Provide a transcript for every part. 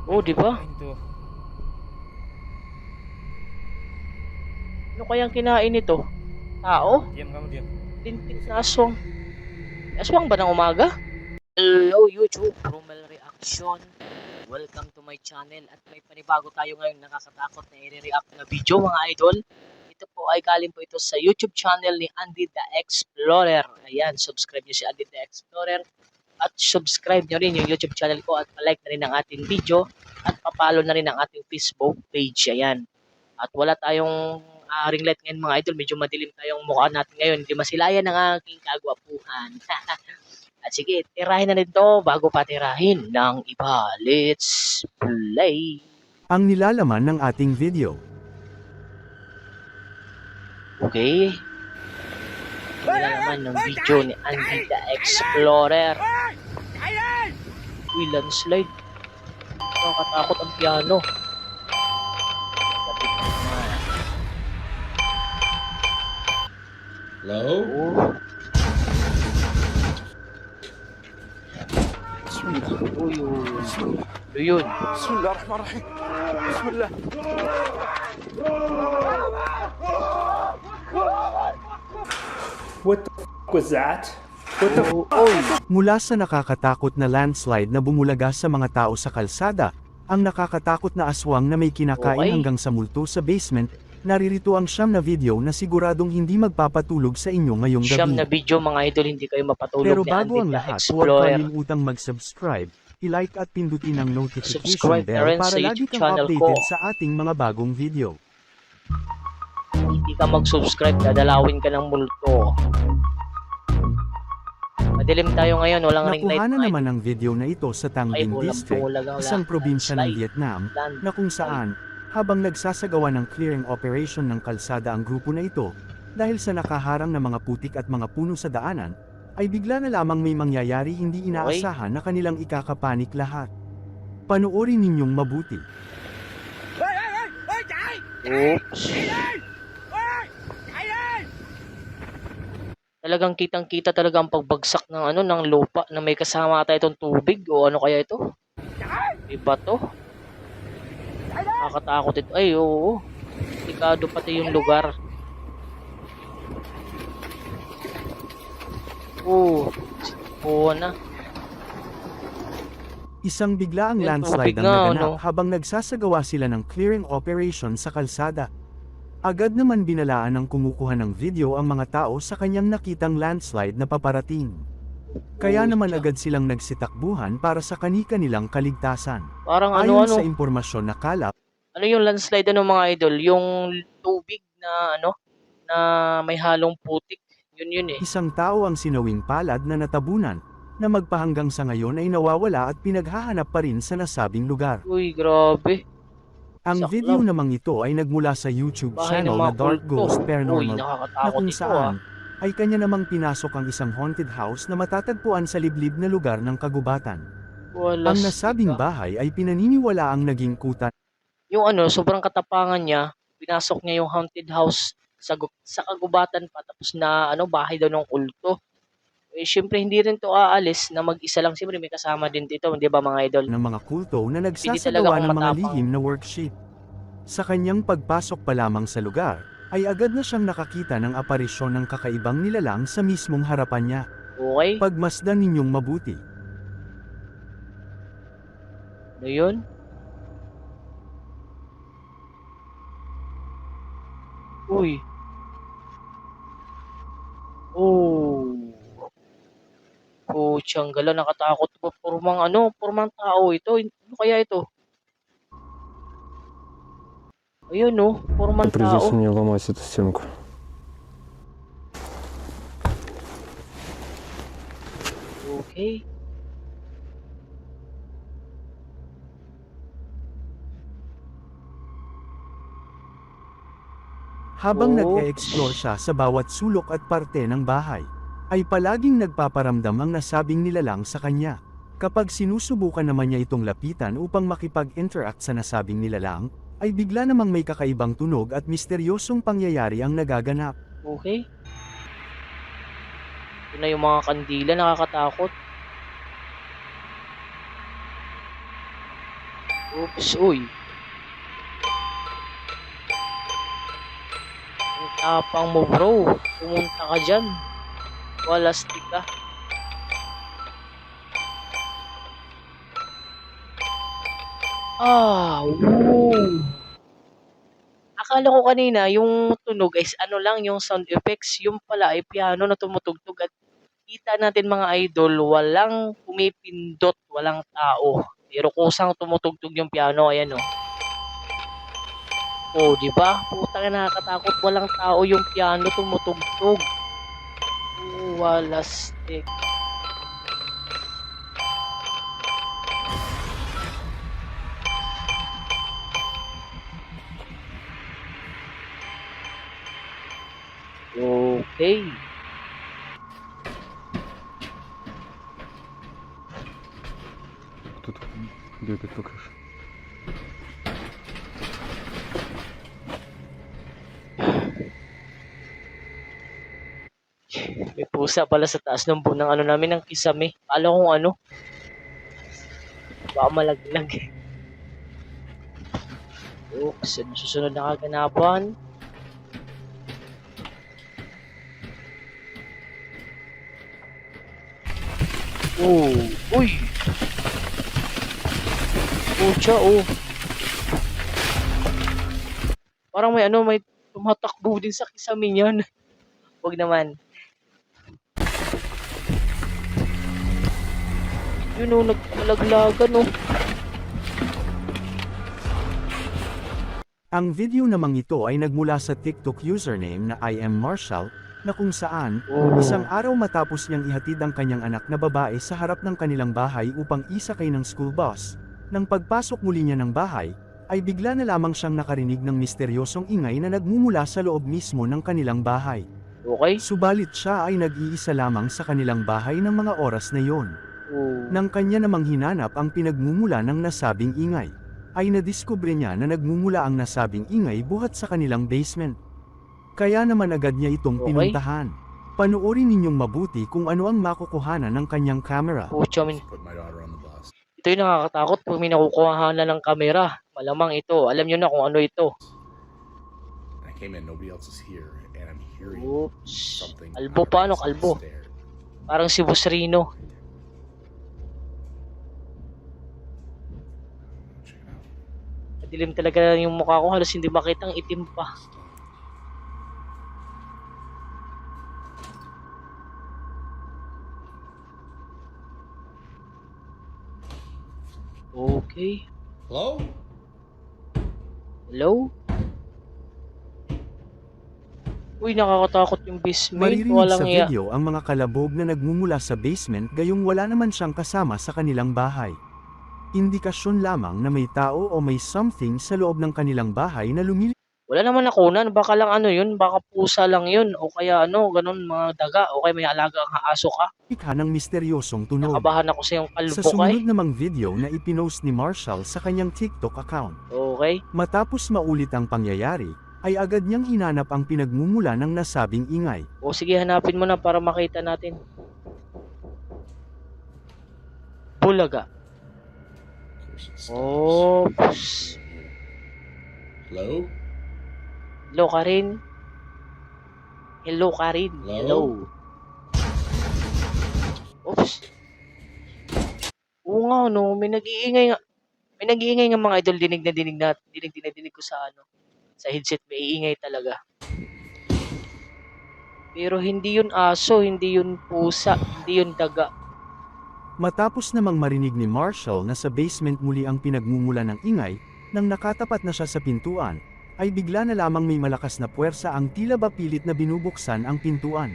Oh, di ba? Kinain to. Ano kayang kinain nito? Tao? Diam kamu diam. Lintik na aswang. Aswang ba ng umaga? Hello YouTube, Romel Reaction. Welcome to my channel at may panibago tayo ngayon nakakatakot na i-react na video mga idol. Ito po ay galing po ito sa YouTube channel ni Andy the Explorer. Ayan, subscribe niyo si Andy the Explorer at subscribe niyo rin yung YouTube channel ko at palike na rin ang ating video at papalo na rin ang ating Facebook page. Ayan. At wala tayong ring light ngayon mga idol. Medyo madilim tayong mukha natin ngayon. Hindi masilayan ng aking kagwapuhan. At sige, tirahin na nito bago pa tirahin ng iba. Let's play. Ang nilalaman ng ating video. Okay. Wala naman ng video ni Andy the Explorer. Uy, landslide. Nakakatakot ang piano. Lapit naman. Hello? Oh. Uy, ano yun? بسم الله الرحمن الرحيم. بسم الله. What the f was that? What the f Mula sa nakakatakot na landslide na bumulaga sa mga tao sa kalsada, ang nakakatakot na aswang na may kinakain Okay. hanggang sa multo sa basement, naririto ang siyam na video na siguradong hindi magpapatulog sa inyo ngayong Siyam na gabi. video mga idol, hindi kayo mapatulog Pero ni bago Andy ang the lahat, huwag Explorer. kalimutang mag-subscribe, i-like at pindutin ang notification Subscribe na bell rin para sa lagi YouTube kang channel updated ko. sa ating mga bagong video. Hindi ka mag-subscribe, dadalawin ka ng multo. Madilim tayo ngayon, walang ring light. Nakuha na naman ang video na ito sa Tăng Ay, Binh bulag District, bulag ang isang probinsya ng landslide. Vietnam, na kung saan, habang nagsasagawa ng clearing operation ng kalsada ang grupo na ito, dahil sa nakaharang na mga putik at mga puno sa daanan, ay bigla na lamang may mangyayari hindi inaasahan na kanilang ikakapanik lahat. Panoorin ninyong mabuti. Oops. Talagang kitang-kita talaga ang pagbagsak ng ng lupa na may kasama ata itong tubig o ano kaya ito? Iba to? Nakakatakot ito. Ay, oo. Delikado pati yung lugar. Oo na. Isang biglaang Yan, landslide tubig ang nga, naganap ano? habang nagsasagawa sila ng clearing operation sa kalsada. Agad naman binalaan ng kumukuha ng video ang mga tao sa kanyang nakitang landslide na paparating. Kaya naman agad silang nagsitakbuhan para sa kani-kanilang kaligtasan. Parang Ayon ano-ano. sa impormasyon na kalap, Ano yung landslide mga idol? Yung tubig na na may halong putik. Yun eh. isang tao ang sinawing palad na natabunan, na magpahanggang sa ngayon ay nawawala at pinaghahanap pa rin sa nasabing lugar. Uy, grabe. Ang Saklap. video namang ito ay nagmula sa YouTube Bahay ng channel mga na Dark kulto. Ghost Uy, Paranormal, na nakakatakot kung ito saan ay kanya namang pinasok ang isang haunted house na matatagpuan sa liblib na lugar ng kagubatan. Walas. Ang nasabing bahay ay pinaniniwala ang naging kuta Yung sobrang katapangan niya, pinasok niya yung haunted house sa kagubatan pa tapos na bahay daw ng kulto. Eh syempre hindi rin to aalis na mag-isa lang, siyempre may kasama din dito, 'di ba mga idol? ng mga kulto na talaga nagsasagawa akong ng mga matapang. lihim na worksheet. Sa kanyang pagpasok pa lamang sa lugar, ay agad na siyang nakakita ng aparisyon ng kakaibang nilalang sa mismong harapan niya. Okay? Pagmasdan ninyong mabuti. Ano yun? Uy. Oh. Putyang gala, nakatakot po. Purmang tao ito. Ano kaya ito? Ayun purmang Придется tao. мне ломать эту стенку. Okay. Habang Oh. nag-e-explore siya sa bawat sulok at parte ng bahay, ay palaging nagpaparamdam ang nasabing nilalang sa kanya. Kapag sinusubukan naman niya itong lapitan upang makipag-interact sa nasabing nilalang, ay bigla namang may kakaibang tunog at misteryosong pangyayari ang nagaganap. Okay. Ito na yung mga kandila, nakakatakot. Oops, uy. Ang tapang mo bro. Pumunta ka dyan. Walastik ka. Wow. Akala ko kanina yung tunog is ano lang yung sound effects. Yung pala ay piano na tumutugtog at kita natin mga idol, walang pumipindot, walang tao. Pero kusang tumutugtog yung piano, ayan oh. Oh, di ba? Putang nakakatakot, walang tao yung piano tumutugtog. Oh, walastik. Okay. Тут бегает по крыше. May pusa pala sa taas ng bunang ano namin ng kisame. Kala kong ano. Baka malaglag. Oops, ano susunod na kaganapan? Oh, uy! Pucha, oh. Parang may ano, may tumatakbo din sa kisame niyan. Huwag naman. Yun oh, nagmalaglagan oh. Ang video namang ito ay nagmula sa TikTok username na I am Marshall, na kung saan, isang araw matapos niyang ihatid ang kanyang anak na babae sa harap ng kanilang bahay upang isakay ng school bus, nang pagpasok muli niya ng bahay, ay bigla na lamang siyang nakarinig ng misteryosong ingay na nagmumula sa loob mismo ng kanilang bahay. Okay? Subalit siya ay nag-iisa lamang sa kanilang bahay ng mga oras na yon. Oh. Nang kanya namang hinanap ang pinagmumula ng nasabing ingay, ay nadiskubre niya na nagmumula ang nasabing ingay buhat sa kanilang basement. Kaya naman agad niya itong Okay. pinuntahan. Panoorin ninyong mabuti kung ano ang makukuhanan ng kanyang camera. Pucha, min. Put my daughter on the bus. Ito yung nakakatakot pag may nakukuha na ng kamera. Malamang ito. Alam nyo na kung ano ito. I came in, nobody else is here, and I'm hearing Oops. something. Kalbo pa, ano? underneath Kalbo. the stair. Parang si Boss Rino. Check it out. Madilim talaga yung mukha ko. Halos hindi makita ang itim pa. Okay. Hello? Hello? Uy, nakakatakot yung basement. Maririnig Walang sa iya. video ang mga kalabog na nagmumula sa basement gayong wala naman siyang kasama sa kanilang bahay. Indikasyon lamang na may tao o may something sa loob ng kanilang bahay na lumilipad Wala naman nakunan. Baka lang ano yun. Baka pusa lang yun. O kaya ano, ganun mga daga. O kaya may alaga ang aso ka. ng misteryosong tunog. Nakabahan ako sa yung Sa kalbo kay. sumunod namang video na ipinost ni Marshall sa kanyang TikTok account, Okay. matapos maulit ang pangyayari, ay agad niyang hinanap ang pinagmumula ng nasabing ingay. O sige, hanapin mo na para makita natin. Bulaga. Of course it's Oh, stairs. Hello? hello Karin. Hello Karin. Hello? Oops. Oo nga, no. May nag-iingay nga. May nag-iingay nga mga idol. Dinig na dinig ko sa ano. Sa headset. May iingay talaga. Pero hindi yun aso. Hindi yun pusa. Hindi yun daga. Matapos namang marinig ni Marshall na sa basement muli ang pinagmumula ng ingay, nang nakatapat na siya sa pintuan, ay bigla na lamang may malakas na puwersa ang tila ba pilit na binubuksan ang pintuan.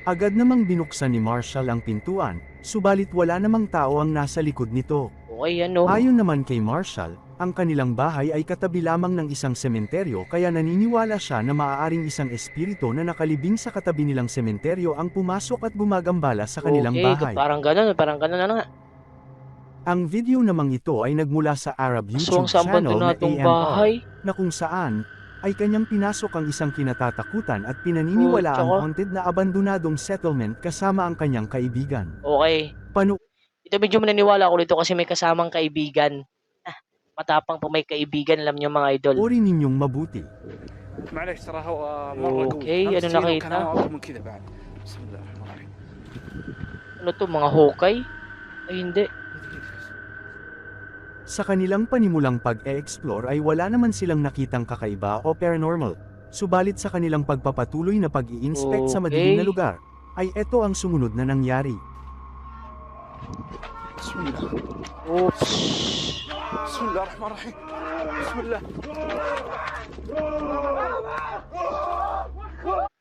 Agad namang binuksan ni Marshall ang pintuan, subalit wala namang tao ang nasa likod nito. Okay, ano. Ayon naman kay Marshall, ang kanilang bahay ay katabi lamang ng isang sementeryo kaya naniniwala siya na maaaring isang espiritu na nakalibing sa katabi nilang sementeryo ang pumasok at gumagambala sa kanilang Okay, bahay. parang ganun na nga. Ang video namang ito ay nagmula sa Arab YouTube Aswang sa channel na abandonadong AMR, bahay. na kung saan, ay kanyang pinasok ang isang kinatatakutan at pinaniniwala ang tsaka? haunted na abandonadong settlement kasama ang kanyang kaibigan. Okay. Pano Ito medyo maniniwala ako dito kasi may kasamang kaibigan. matapang po may kaibigan, alam niyo mga idol. Uri ninyong mabuti. معليش ترى هو مرة قوي. Okay, ano أمس جينا nakita? وكان أقوى من كذا بعد. بسم الله الرحمن الرحيم. Ano to, mga hokay? Ay hindi. Sa kanilang panimulang pag-e-explore ay wala naman silang nakitang kakaiba o paranormal. Subalit sa kanilang pagpapatuloy na pag-i-inspect sa madilim na Okay. lugar, ay eto ang sumunod na nangyari. بسم الله. Oops. بسم الله الرحمن الرحيم. بسم الله.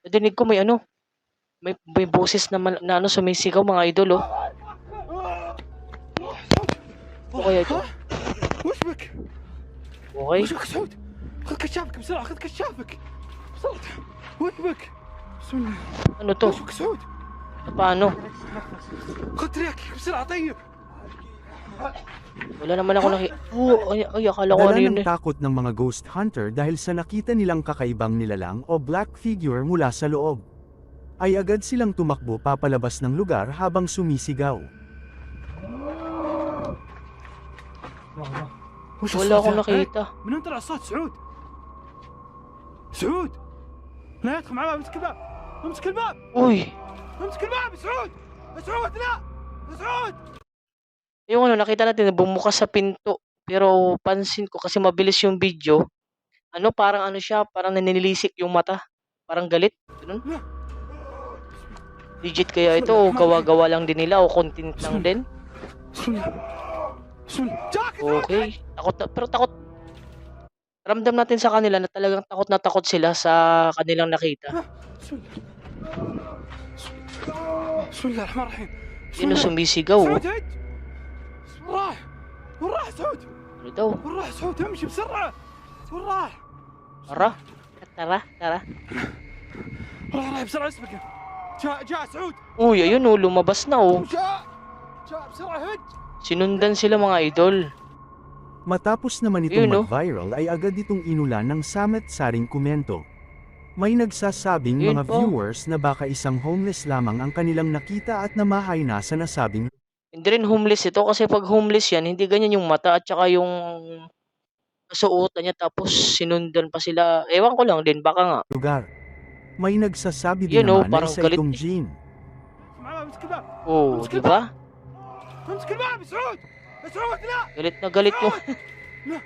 Nadinig ko may ano, may boses na, na ano sumisigaw mga idol oh. Ano kaya ito? وش بك؟ Okay. وش بك سعود؟ خذ كشافك بسرعة، خذ كشافك. بسرعة. وش بك؟ بسم الله. Ano to? وش بك سعود؟ Paano? خذ ترياكك بسرعة طيب. Wala naman ako ay akala ko Dala ano yun ng eh. takot ng mga ghost hunter dahil sa nakita nilang kakaibang nilalang o black figure mula sa loob. Ay agad silang tumakbo papalabas ng lugar habang sumisigaw. وش Wala الصوت akong ذا؟ nakita. من وين طلع الصوت سعود؟ سعود! لا يدخل مع باب، امسك الباب! امسك الباب! Uy! امسك الباب يا سعود! يا سعود لا! يا سعود! Yung ano, nakita natin na bumukas sa pinto. Pero pansin ko kasi mabilis yung video. Ano, parang ano siya, parang naninilisik yung mata. Parang galit. Ganun. Legit kaya ito o gawa-gawa lang din nila o content lang din. بسم الله بسم الله جاك يا سعود! Okay. Takot na, pero takot. Ramdam natin sa kanila na talagang takot na takot sila sa kanilang nakita. بسم الله بسم الله الرحمن الرحيم بسم Sino الله sumisigaw? سعود هج! وين راح؟ وين راح سعود؟ Ano daw? وين راح سعود؟ امشي بسرعة! وين راح؟ Tara. Tara. راح بسرعة اسبقه! جاء سعود! Uy, ayun oh, lumabas na oh. جاء بسرعة هج! Sinundan sila mga idol. Matapos naman itong Yun, no? mag-viral ay agad itong inulan ng samet-saring komento. May nagsasabing Yun mga po. viewers na baka isang homeless lamang ang kanilang nakita at namahay na sa nasabing Hindi rin homeless ito kasi pag homeless yan, hindi ganyan yung mata at saka yung kasuotan niya tapos sinundan pa sila. Ewan ko lang din, baka nga. lugar. May nagsasabi din Yun, oh, naman na parang isa galit itong eh. Jean. مع باب امسك الباب! Oh, di ba? امسك الباب يا سعود! يا سعود لا! Galit na galit yung... لا!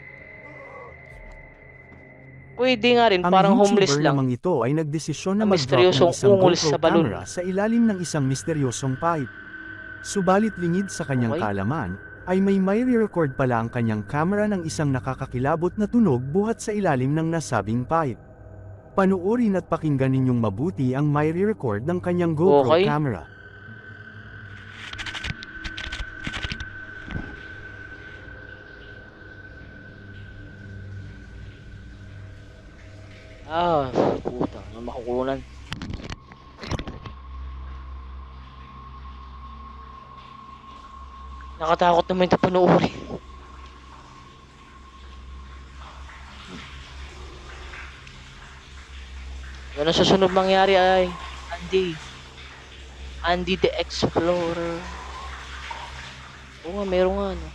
Pwede nga rin, Ang parang homeless YouTuber lang. namang ito ay nagdesisyon na Ang mag-drop misteryosong ng isang ungol GoPro sa balon. camera sa ilalim ng isang misteryosong pipe. Subalit lingid sa kanyang Okay. kaalaman, ay may re-record pala ang kanyang camera ng isang nakakakilabot na tunog buhat sa ilalim ng nasabing pipe. Panuorin at pakinggan ninyong mabuti ang may re-record ng kanyang GoPro Okay. camera. Ah, putang na makukunan. Nakatakot naman ito panuorin. Yan ang susunod mangyari ay Andy the Explorer. Oo nga, meron nga ano.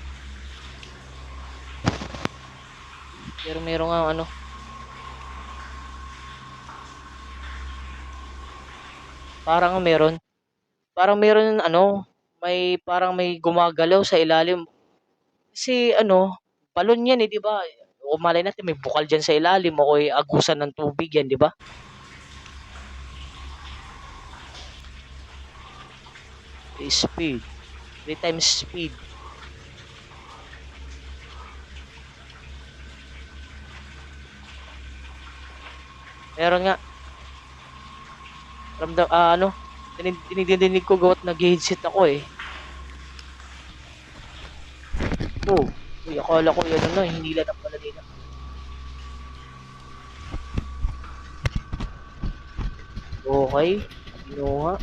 Pero meron nga ano. Parang meron. Parang meron ano, parang may gumagalaw sa ilalim. Kasi ano, balon yan eh, di ba? O malay natin may bukal dyan sa ilalim o kay agusan ng tubig yan, di ba? Speed. 3 times speed. Meron nga. Ramdam, ano, dinidinig ko gawat nag-headset ako eh. Oh, uy, akala ko yan na, hinila na pala nila. Okay, kinuha.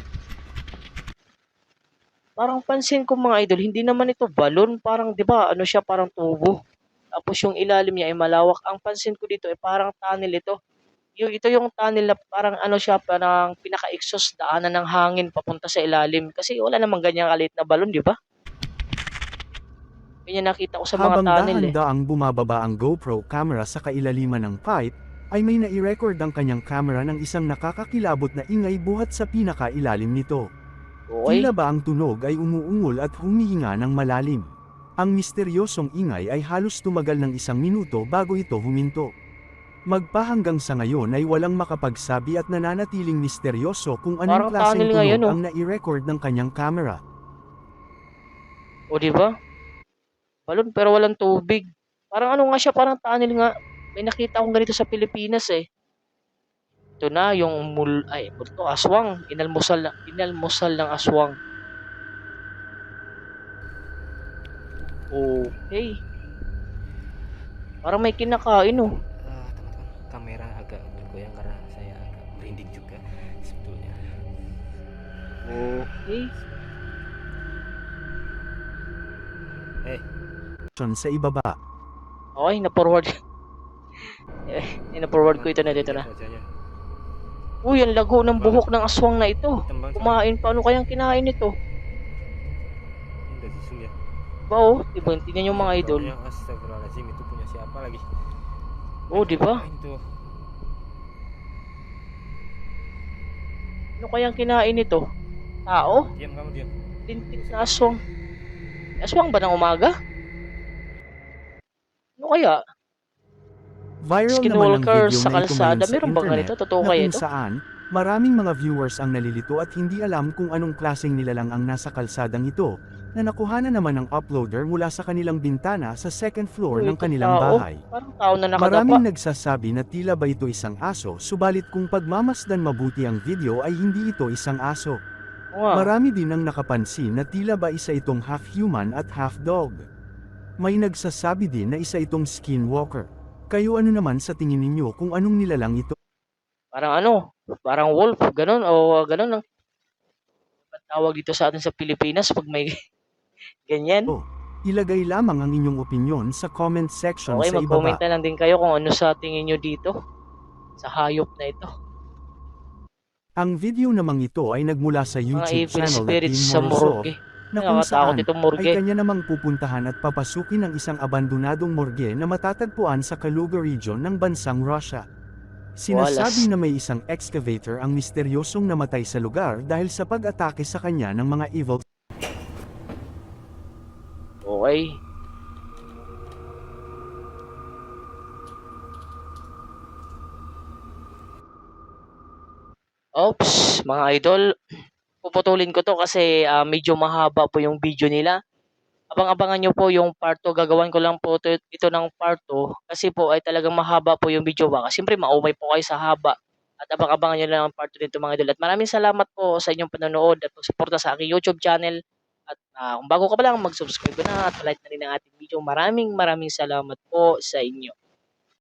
Parang pansin ko mga idol, hindi naman ito balon, parang 'di ba, ano siya, parang tubo. Tapos yung ilalim niya ay malawak. Ang pansin ko dito ay parang tunnel ito. Ito yung tunnel na parang ano siya, parang pinaka-exhaust daanan ng hangin papunta sa ilalim. Kasi wala namang ganyang kaliit na balon, di ba? Ganyan nakita ko sa mga Habang tunnel eh. dahan-daang bumababa ang GoPro camera sa kailaliman ng pipe, ay may nai-record ang kanyang camera ng isang nakakakilabot na ingay buhat sa pinakailalim nito. Okay. Tila ba ang tunog ay umuungol at humihinga ng malalim. Ang misteryosong ingay ay halos tumagal ng 1 minuto bago ito huminto. Magpahanggang sa ngayon ay walang makapagsabi at nananatiling misteryoso kung anong Parang klaseng tunnel nga tunog yun, oh. ang nai-record ng kanyang camera. O di ba? Balon pero walang tubig. Parang ano nga siya, parang tunnel nga. May nakita akong ganito sa Pilipinas eh. Ito na yung multo, aswang. Inalmusal ng aswang. Okay. Parang may kinakain oh. Teman-teman, kamera agak bergoyang karena saya agak merinding juga sebetulnya. Okay. Sa ibaba. Okay, na-forward. Na-forward ko ito na dito na. Wajahnya. Uy, ang lago ng buhok ng aswang na ito. Hitam banget. Kumain, paano kayang kinain ito? Ini udah zoom ya. Ba oh, diba? Tingnan yung mga idol. Baunya, astagfirullahaladzim, itu punya siapa lagi? Oh, di ba? Ngapain tuh? Ano kayang kinain ito? Tao? Diam kamu, diam. Lintik na aswang. Aswang ba ng umaga? Ano kaya? Viral naman ang Skinwalker video sa na ito kalsada. ngayon sa Meron ba internet ganito? Totoo na kaya kung ito? saan, maraming mga viewers ang nalilito at hindi alam kung anong klaseng nilalang ang nasa kalsadang ito, na nakuhanan naman ng uploader mula sa kanilang bintana sa second floor Uy, ng ito kanilang tao. bahay. Parang tao na nakadapa. Maraming nagsasabi na tila ba ito isang aso, subalit kung pagmamasdan mabuti ang video ay hindi ito isang aso. Oo nga. Marami din ang nakapansin na tila ba isa itong half human at half dog. May nagsasabi din na isa itong skinwalker. Kayo ano naman sa tingin ninyo kung anong nilalang ito? Parang ano? Parang wolf. Ganon. O ganon ang tawag dito sa atin sa Pilipinas pag may ganyan. Ilagay lamang ang inyong opinyon sa comment section Okay, sa mag-comment ibaba. na lang din kayo kung ano sa tingin nyo dito. Sa hayop na ito. Ang video namang ito ay nagmula sa Mga YouTube evil channel na spirits Team sa Morozov, morgue. na kung Nakakatakot saan itong ay morgue. kanya namang pupuntahan at papasukin ang isang abandonadong morgue na matatagpuan sa Kaluga region ng bansang Russia. Sinasabi Walas. na may isang excavator ang misteryosong namatay sa lugar dahil sa pag-atake sa kanya ng mga evil. Okay. Oops, mga idol. Puputulin ko to kasi medyo mahaba po yung video nila. Abang-abangan nyo po yung part 2. Gagawan ko lang po ito ng part 2 kasi po ay talagang mahaba po yung video. Baka siyempre maumay po kayo sa haba. At abang-abangan nyo lang ang part 2 nito mga idol. At maraming salamat po sa inyong panonood at pagsuporta sa aking YouTube channel. At kung bago ka pa lang, mag-subscribe na at like na rin ang ating video. Maraming salamat po sa inyo.